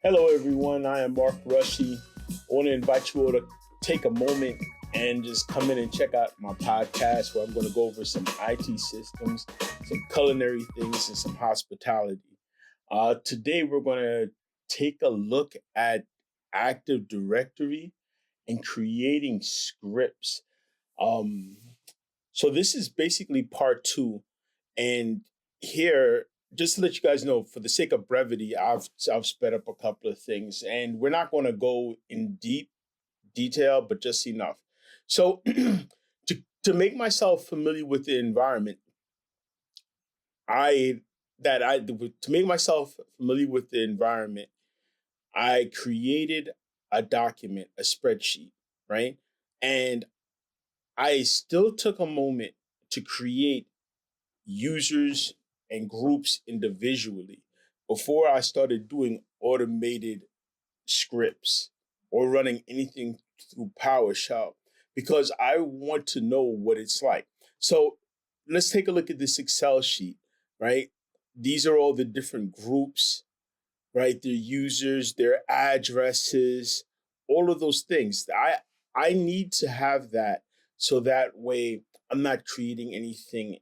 Hello, everyone. I am Mark Rushy. I want to invite you all to take a moment and just come in and check out my podcast where I'm going to go over some IT systems, some culinary things, and some hospitality. Today, we're going to take a look at Active Directory and creating scripts. Um, so, this is basically part two. And here, just to let you guys know, for the sake of brevity, I've sped up a couple of things, and we're not going to go in deep detail, but just enough. So, to make myself familiar with the environment, I I to make myself familiar with the environment, I created a document, a spreadsheet, right? And I still took a moment to create users and groups individually before I started doing automated scripts or running anything through PowerShell because I want to know what it's like. So let's take a look at this Excel sheet, right? These are all the different groups, right? Their users, their addresses, all of those things. I need to have that so that way I'm not creating anything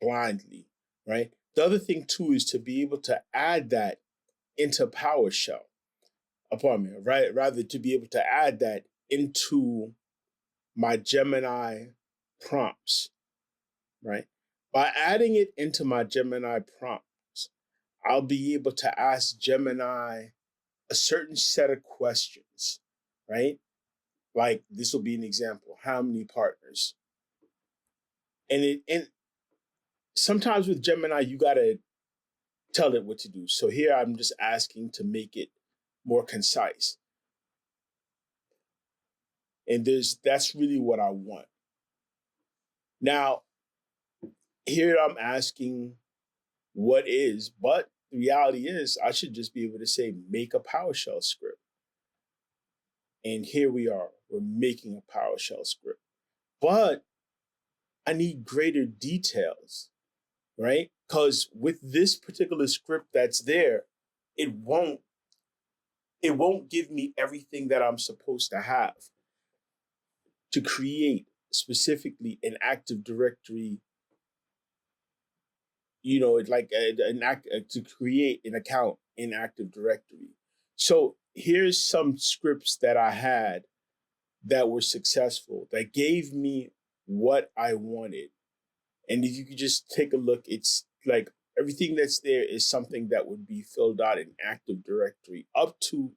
blindly, right? The other thing too is to be able to add that into PowerShell, upon me, right? Rather to be able to add that into my Gemini prompts, right? By adding it into my Gemini prompts, I'll be able to ask Gemini a certain set of questions, right? Like this will be an example. How many partners? And sometimes with Gemini, you gotta tell it what to do. So here I'm just asking to make it more concise. And that's really what I want. Now, here I'm asking what is, but the reality is I should just be able to say make a PowerShell script. And here we are. We're making a PowerShell script. But I need greater details, right? Because with this particular script that's there, it won't it won't give me everything that I'm supposed to have to create specifically an Active Directory, like to create an account in Active Directory. So here's some scripts that I had that were successful, that gave me what I wanted. And if you could just take a look, it's like everything that's there is something that would be filled out in Active Directory up to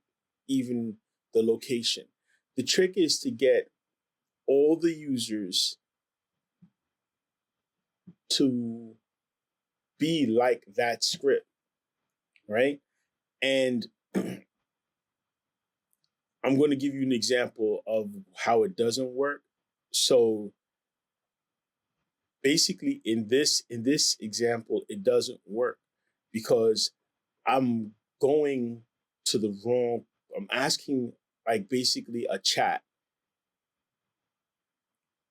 even the location. The trick is to get all the users to be like that script, right? And I'm going to give you an example of how it doesn't work. So basically in this example it doesn't work because I'm going to the wrong I'm asking like basically a chat,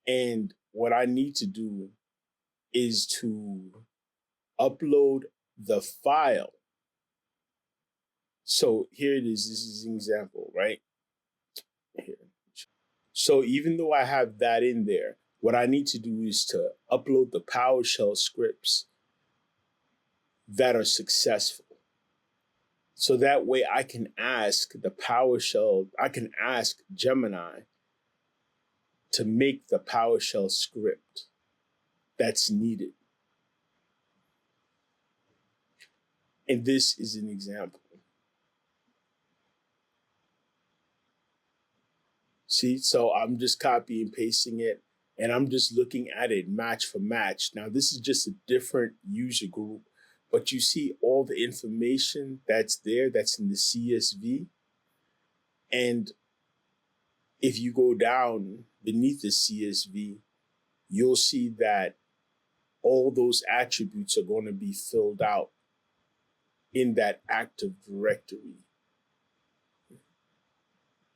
and what I need to do is to upload the file. So here it is. This is an example, right? Here. So even though I have that in there, what I need to do is to upload the PowerShell scripts that are successful. So that way I can ask I can ask Gemini to make the PowerShell script that's needed. And this is an example. See, so I'm just copy and pasting it and I'm just looking at it match for match. Now, this is just a different user group, but you see all the information that's there, that's in the CSV. And if you go down beneath the CSV, you'll see that all those attributes are going to be filled out in that Active Directory.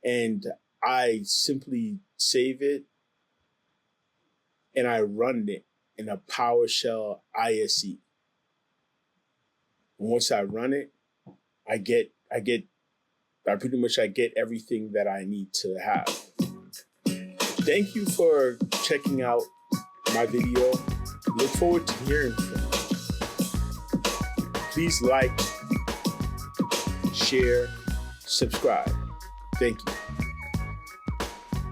And I simply save it and I run it in a PowerShell ISE. And once I run it, I get I get everything that I need to have. Thank you for checking out my video. Look forward to hearing from you. Please like, share, subscribe. Thank you.